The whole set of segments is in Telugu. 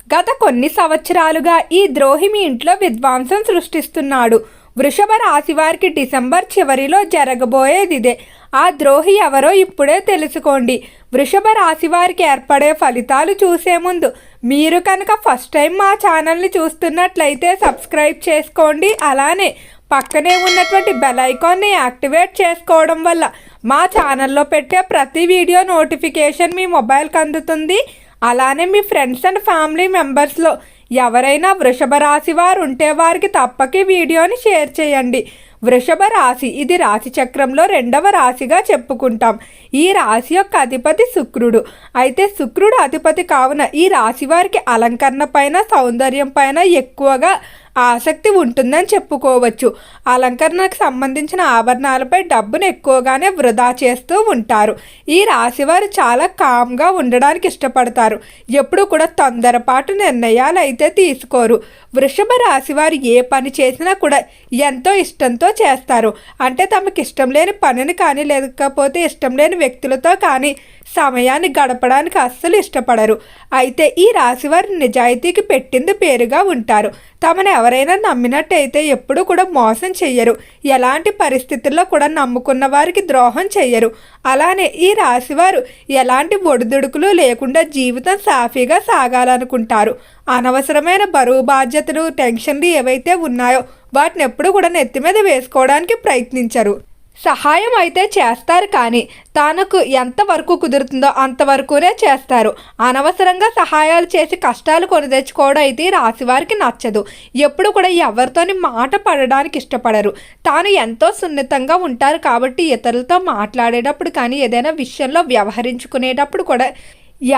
గత కొన్ని సంవత్సరాలుగా ఈ ద్రోహి మీ ఇంట్లో విధ్వంసం సృష్టిస్తున్నాడు. వృషభ రాశి వారికి డిసెంబర్ చివరిలో జరగబోయేది ఇదే. ఆ ద్రోహి ఎవరో ఇప్పుడే తెలుసుకోండి. వృషభ రాశి వారికి ఏర్పడే ఫలితాలు చూసే ముందు మీరు కనుక ఫస్ట్ టైం మా ఛానల్ని చూస్తున్నట్లయితే సబ్స్క్రైబ్ చేసుకోండి. అలానే పక్కనే ఉన్నటువంటి బెల్ ఐకాన్ని యాక్టివేట్ చేసుకోవడం వల్ల మా ఛానల్లో పెట్టే ప్రతి వీడియో నోటిఫికేషన్ మీ మొబైల్కి అందుతుంది. అలానే మీ ఫ్రెండ్స్ అండ్ ఫ్యామిలీ మెంబర్స్లో ఎవరైనా వృషభ రాశి వారు ఉంటే వారికి తప్పక వీడియోని షేర్ చేయండి. వృషభ రాశి ఇది రాశి చక్రంలో రెండవ రాశిగా చెప్పుకుంటాం. ఈ రాశి యొక్క అధిపతి శుక్రుడు. అయితే శుక్రుడు అధిపతి కావున ఈ రాశి వారికి అలంకరణ పైన, సౌందర్యం పైన ఎక్కువగా ఆసక్తి ఉంటుందని చెప్పుకోవచ్చు. అలంకరణకు సంబంధించిన ఆభరణాలపై డబ్బును ఎక్కువగానే వృధా చేస్తూ ఉంటారు. ఈ రాశివారు చాలా కామ్గా ఉండడానికి ఇష్టపడతారు. ఎప్పుడు కూడా తొందరపాటు నిర్ణయాలు అయితే తీసుకోరు. వృషభ రాశి వారు ఏ పని చేసినా కూడా ఎంతో ఇష్టంతో చేస్తారు. అంటే తమకు ఇష్టం లేని పనిని కానీ, లేకపోతే ఇష్టం లేని వ్యక్తులతో కానీ సమయాన్ని గడపడానికి అస్సలు ఇష్టపడరు. అయితే ఈ రాశివారు నిజాయితీకి పెట్టింది పేరుగా ఉంటారు. తమను ఎవరైనా నమ్మినట్టయితే ఎప్పుడూ కూడా మోసం చెయ్యరు. ఎలాంటి పరిస్థితుల్లో కూడా నమ్ముకున్న వారికి ద్రోహం చెయ్యరు. అలానే ఈ రాశివారు ఎలాంటి ఒడిదుడుకులు లేకుండా జీవితం సాఫీగా సాగాలనుకుంటారు. అనవసరమైన బరువు బాధ్యతలు, టెన్షన్లు ఏవైతే ఉన్నాయో వాటిని ఎప్పుడు కూడా నెత్తి మీద వేసుకోవడానికి ప్రయత్నించరు. సహాయం అయితే చేస్తారు, కానీ తనకు ఎంతవరకు కుదురుతుందో అంతవరకునే చేస్తారు. అనవసరంగా సహాయాలు చేసి కష్టాలు కొని తెచ్చుకోవడం అయితే రాశివారికి నచ్చదు. ఎప్పుడు కూడా ఎవరితోని మాట పడడానికి ఇష్టపడరు. తాను ఎంతో సున్నితంగా ఉంటారు కాబట్టి ఇతరులతో మాట్లాడేటప్పుడు కానీ, ఏదైనా విషయంలో వ్యవహరించుకునేటప్పుడు కూడా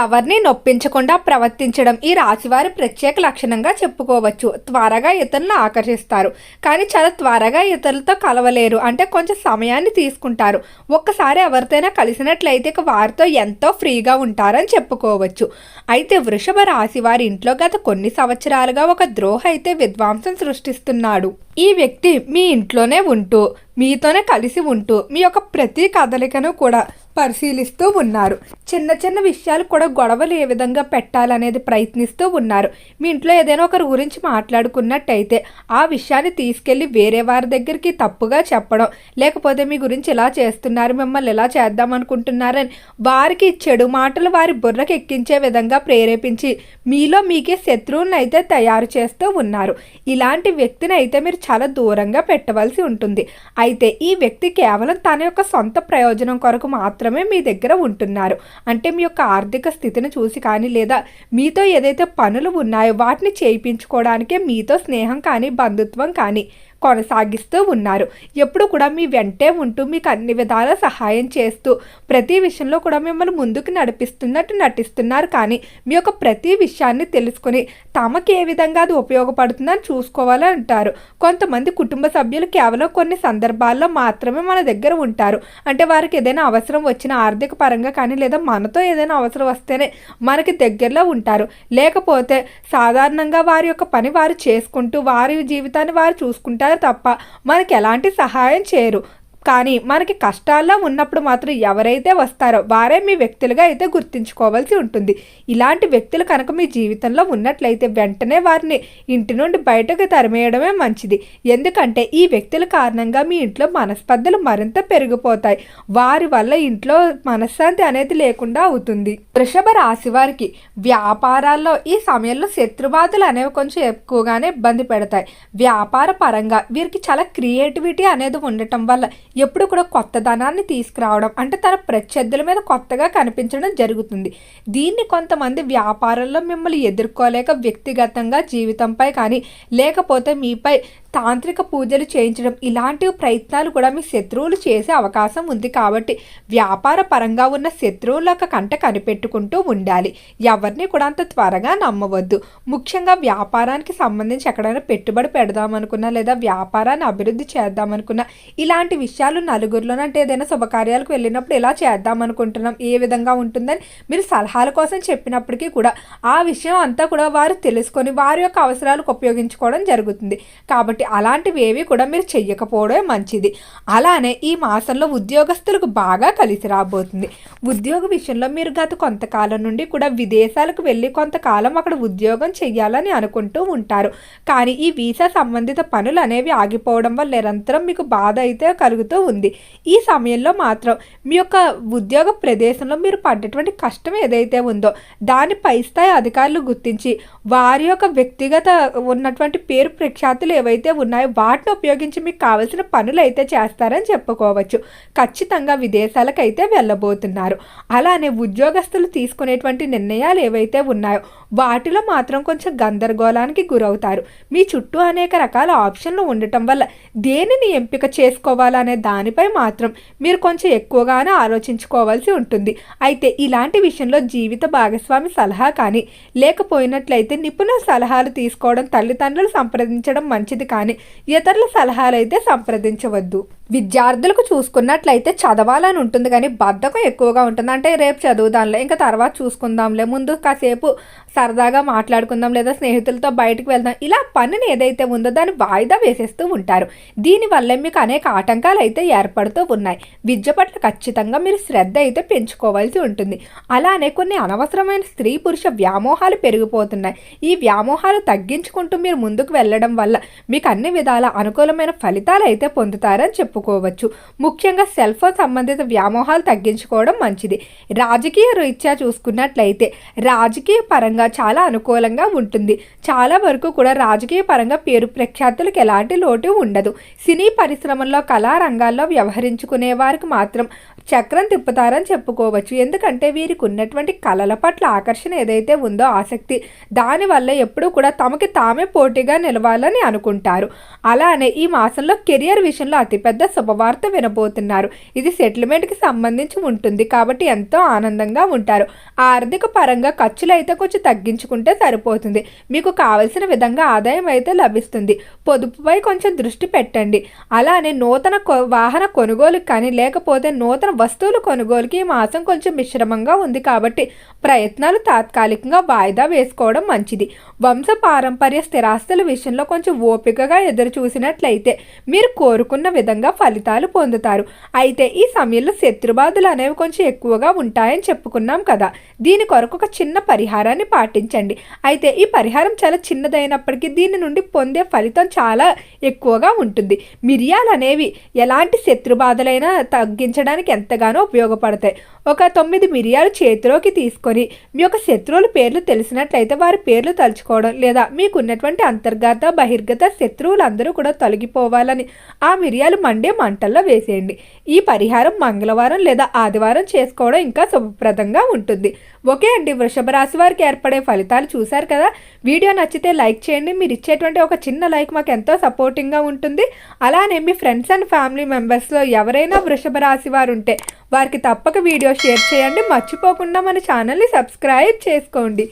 ఎవరిని నొప్పించకుండా ప్రవర్తించడం ఈ రాశివారి ప్రత్యేక లక్షణంగా చెప్పుకోవచ్చు. త్వరగా ఇతరులను ఆకర్షిస్తారు, కానీ చాలా త్వరగా ఇతరులతో కలవలేరు. అంటే కొంచెం సమయాన్ని తీసుకుంటారు. ఒక్కసారి ఎవరితోనైనా కలిసినట్లయితే వారితో ఎంతో ఫ్రీగా ఉంటారని చెప్పుకోవచ్చు. అయితే వృషభ రాశి వారి ఇంట్లో గత కొన్ని సంవత్సరాలుగా ఒక ద్రోహి అయితే విధ్వంసం సృష్టిస్తున్నాడు. ఈ వ్యక్తి మీ ఇంట్లోనే ఉంటూ, మీతోనే కలిసి ఉంటూ మీ యొక్క ప్రతి కదలికను కూడా పరిశీలిస్తూ ఉన్నారు. చిన్న చిన్న విషయాలు కూడా గొడవలు ఏ విధంగా పెట్టాలనేది ప్రయత్నిస్తూ ఉన్నారు. మీ ఇంట్లో ఏదైనా ఒకరి గురించి మాట్లాడుకున్నట్టయితే ఆ విషయాన్ని తీసుకెళ్ళి వేరే వారి దగ్గరికి తప్పుగా చెప్పడం, లేకపోతే మీ గురించి ఇలా చేస్తున్నారు, మిమ్మల్ని ఇలా చేద్దాం అనుకుంటున్నారని వారికి చెడు మాటలు వారి బుర్రకు ఎక్కించే విధంగా ప్రేరేపించి మీలో మీకే శత్రువులను అయితే తయారు చేస్తూ ఉన్నారు. ఇలాంటి వ్యక్తిని అయితే మీరు చాలా దూరంగా పెట్టవలసి ఉంటుంది. అయితే ఈ వ్యక్తి కేవలం తన యొక్క సొంత ప్రయోజనం కొరకు మాత్రమే మీ దగ్గర ఉంటున్నారు. అంటే మీ యొక్క ఆర్థిక స్థితిని చూసి కానీ, లేదా మీతో ఏదైతే పనులు ఉన్నాయో వాటిని చేయించుకోవడానికే మీతో స్నేహం కానీ, బంధుత్వం కానీ కొనసాగిస్తూ ఉన్నారు. ఎప్పుడు కూడా మీ వెంటే ఉంటూ మీకు అన్ని విధాల సహాయం చేస్తూ ప్రతి విషయంలో కూడా మిమ్మల్ని ముందుకు నడిపిస్తున్నట్టు నటిస్తున్నారు. కానీ మీ యొక్క ప్రతి విషయాన్ని తెలుసుకొని తమకు ఏ విధంగా అది ఉపయోగపడుతుందని చూసుకోవాలని అంటారు. కొంతమంది కుటుంబ సభ్యులు కేవలం కొన్ని సందర్భాల్లో మాత్రమే మన దగ్గర ఉంటారు. అంటే వారికి ఏదైనా అవసరం వచ్చిన ఆర్థిక పరంగా కానీ, లేదా మనతో ఏదైనా అవసరం వస్తేనే మనకి దగ్గరలో ఉంటారు. లేకపోతే సాధారణంగా వారి యొక్క పని వారు చేసుకుంటూ వారి జీవితాన్ని వారు చూసుకుంటారు తప్ప మనకి ఎలాంటి సహాయం చేయరు. కానీ మనకి కష్టాల్లో ఉన్నప్పుడు మాత్రం ఎవరైతే వస్తారో వారే మీ వ్యక్తులుగా అయితే గుర్తించుకోవాల్సి ఉంటుంది. ఇలాంటి వ్యక్తులు కనుక మీ జీవితంలో ఉన్నట్లయితే వెంటనే వారిని ఇంటి నుండి బయటకు తరిమేయడమే మంచిది. ఎందుకంటే ఈ వ్యక్తుల కారణంగా మీ ఇంట్లో మనస్పర్ధలు మరింత పెరిగిపోతాయి. వారి వల్ల ఇంట్లో మనశ్శాంతి అనేది లేకుండా అవుతుంది. వృషభ రాశి వారికి వ్యాపారాల్లో ఈ సమయంలో శత్రుబాధలు అనేవి కొంచెం ఎక్కువగానే ఇబ్బంది పెడతాయి. వ్యాపార పరంగా వీరికి చాలా క్రియేటివిటీ అనేది ఉండటం వల్ల ఎప్పుడు కూడా కొత్త ధనాన్ని తీసుకురావడం, అంటే తన ప్రత్యర్థుల మీద కొత్తగా కనిపించడం జరుగుతుంది. దీన్ని కొంతమంది వ్యాపారంలో మిమ్మల్ని ఎదుర్కోలేక వ్యక్తిగతంగా జీవితంపై కానీ, లేకపోతే మీపై తాంత్రిక పూజలు చేయించడం, ఇలాంటి ప్రయత్నాలు కూడా మీ శత్రువులు చేసే అవకాశం ఉంది. కాబట్టి వ్యాపార పరంగా ఉన్న శత్రువుల కంట కనిపెట్టుకుంటూ ఉండాలి. ఎవరిని కూడా అంత త్వరగా నమ్మవద్దు. ముఖ్యంగా వ్యాపారానికి సంబంధించి ఎక్కడైనా పెట్టుబడి పెడదామనుకున్నా, లేదా వ్యాపారాన్ని అభివృద్ధి చేద్దామనుకున్నా, ఇలాంటి విషయాలు నలుగురిలోనంటే ఏదైనా శుభకార్యాలకు వెళ్ళినప్పుడు ఇలా చేద్దామనుకుంటున్నాం, ఏ విధంగా ఉంటుందని మీరు సలహాల కోసం చెప్పినప్పటికీ కూడా ఆ విషయం అంతా కూడా వారు తెలుసుకొని వారి యొక్క అవసరాలకు ఉపయోగించుకోవడం జరుగుతుంది. కాబట్టి కాబట్టి అలాంటివి ఏవి కూడా మీరు చెయ్యకపోవడమే మంచిది. అలానే ఈ మాసంలో ఉద్యోగస్తులకు బాగా కలిసి రాబోతుంది. ఉద్యోగ విషయంలో మీరు గత కొంతకాలం నుండి కూడా విదేశాలకు వెళ్ళి కొంతకాలం అక్కడ ఉద్యోగం చెయ్యాలని అనుకుంటూ ఉంటారు. కానీ ఈ వీసా సంబంధిత పనులు అనేవి ఆగిపోవడం వల్ల నిరంతరం మీకు బాధ అయితే కలుగుతూ ఉంది. ఈ సమయంలో మాత్రం మీ యొక్క ఉద్యోగ ప్రదేశంలో మీరు పడ్డటువంటి కష్టం ఏదైతే ఉందో దాని పై స్థాయి అధికారులు గుర్తించి వారి యొక్క వ్యక్తిగత ఉన్నటువంటి పేరు ప్రఖ్యాతులు ఏవైతే ఉన్నాయో వాటిని ఉపయోగించి మీకు కావలసిన పనులు అయితే చేస్తారని చెప్పుకోవచ్చు. ఖచ్చితంగా విదేశాలకు అయితే వెళ్ళబోతున్నారు. అలానే ఉద్యోగస్తులు తీసుకునేటువంటి నిర్ణయాలు ఏవైతే ఉన్నాయో వాటిలో మాత్రం కొంచెం గందరగోళానికి గురవుతారు. మీ చుట్టూ అనేక రకాల ఆప్షన్లు ఉండటం వల్ల దేనిని ఎంపిక చేసుకోవాలనే దానిపై మాత్రం మీరు కొంచెం ఎక్కువగానే ఆలోచించుకోవాల్సి ఉంటుంది. అయితే ఇలాంటి విషయంలో జీవిత భాగస్వామి సలహా కానీ లేకపోయినట్లయితే నిపుణుల సలహాలు తీసుకోవడం, తల్లిదండ్రులు సంప్రదించడం మంచిది కానీ ఇతరుల సలహాలు అయితే సంప్రదించవద్దు. విద్యార్థులకు చూసుకున్నట్లయితే చదవాలని ఉంటుంది కానీ బద్ధకం ఎక్కువగా ఉంటుంది. అంటే రేపు చదువుదాంలే, ఇంకా తర్వాత చూసుకుందాంలే, ముందు కాసేపు సరదాగా మాట్లాడుకుందాం లేదా స్నేహితులతో బయటకు వెళ్దాం, ఇలా పనిని ఏదైతే ఉందో దాన్ని వాయిదా వేసేస్తూ ఉంటారు. దీనివల్ల మీకు అనేక ఆటంకాలు అయితే ఏర్పడుతూ ఉన్నాయి. విద్య పట్ల ఖచ్చితంగా మీరు శ్రద్ధ అయితే పెంచుకోవాల్సి ఉంటుంది. అలానే కొన్ని అనవసరమైన స్త్రీ పురుష వ్యామోహాలు పెరిగిపోతున్నాయి. ఈ వ్యామోహాలు తగ్గించుకుంటూ మీరు ముందుకు వెళ్ళడం వల్ల మీకు అన్ని విధాల అనుకూలమైన ఫలితాలు అయితే పొందుతారని చెప్పుకోవచ్చు. ముఖ్యంగా సెల్ ఫోన్ సంబంధిత వ్యామోహాలు తగ్గించుకోవడం మంచిది. రాజకీయ రీత్యా చూసుకున్నట్లయితే రాజకీయ పరంగా చాలా అనుకూలంగా ఉంటుంది. చాలా వరకు కూడా రాజకీయ పరంగా పేరు ప్రఖ్యాతులకు ఎలాంటి లోటు ఉండదు. సినీ పరిశ్రమల్లో కళారంగాల్లో వ్యవహరించుకునే వారికి మాత్రం చక్రం తిప్పుతారని చెప్పుకోవచ్చు. ఎందుకంటే వీరికి ఉన్నటువంటి కళల పట్ల ఆకర్షణ ఏదైతే ఉందో ఆసక్తి, దానివల్ల ఎప్పుడూ కూడా తమకి తామే పోటీగా నిలవాలని అనుకుంటారు. అలానే ఈ మాసంలో కెరియర్ విషయంలో అతిపెద్ద శుభవార్త వినబోతున్నారు. ఇది సెటిల్మెంట్కి సంబంధించి ఉంటుంది కాబట్టి ఎంతో ఆనందంగా ఉంటారు. ఆర్థిక పరంగా ఖర్చులు అయితే కొంచెం తగ్గించుకుంటే సరిపోతుంది. మీకు కావలసిన విధంగా ఆదాయం అయితే లభిస్తుంది. పొదుపుపై కొంచెం దృష్టి పెట్టండి. అలానే నూతన వాహన కొనుగోలుకి కానీ లేకపోతే నూతన వస్తువుల కొనుగోలుకి ఈ మాసం కొంచెం మిశ్రమంగా ఉంది కాబట్టి ప్రయత్నాలు తాత్కాలికంగా వాయిదా వేసుకోవడం మంచిది. వంశ పారంపర్య స్థిరాస్తుల విషయంలో కొంచెం ఓపికగా ఎదురు చూసినట్లయితే మీరు కోరుకున్న విధంగా ఫలితాలు పొందుతారు. అయితే ఈ సమయంలో శత్రుబాధలు అనేవి కొంచెం ఎక్కువగా ఉంటాయని చెప్పుకున్నాం కదా, దీని కొరకు ఒక చిన్న పరిహారాన్ని పాటించండి. అయితే ఈ పరిహారం చాలా చిన్నదైనప్పటికీ దీని నుండి పొందే ఫలితం చాలా ఎక్కువగా ఉంటుంది. మిరియాలు అనేవి ఎలాంటి శత్రుబాధలైనా తగ్గించడానికి ఎంతగానో ఉపయోగపడతాయి. ఒక 9 మిరియాలు చేతిలోకి తీసుకొని మీ యొక్క శత్రువుల పేర్లు తెలిసినట్లయితే వారి పేర్లు తలుచుకోవడం లేదా మీకున్నటువంటి అంతర్గత బహిర్గత శత్రువులందరూ కూడా తొలగిపోవాలని ఆ మిరియాలు మండే మంటల్లో వేసేయండి. ఈ పరిహారం మంగళవారం లేదా ఆదివారం చేసుకోవడం ఇంకా శుభప్రదంగా ఉంటుంది. ఓకే అండి, వృషభ రాశి వారికి ఏర్పడే ఫలితాలు చూశారు కదా. వీడియో నచ్చితే లైక్ చేయండి. మీరు ఇచ్చేటువంటి ఒక చిన్న లైక్ మాకు ఎంతో సపోర్టింగ్గా ఉంటుంది. అలానే మీ ఫ్రెండ్స్ అండ్ ఫ్యామిలీ మెంబర్స్లో ఎవరైనా వృషభ రాశి వారు ఉంటే వారికి తప్పక వీడియో షేర్ చేయండి. మర్చిపోకుండా మన ఛానల్ని సబ్స్క్రైబ్ చేసుకోండి.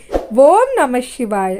ఓం నమః శివాయ.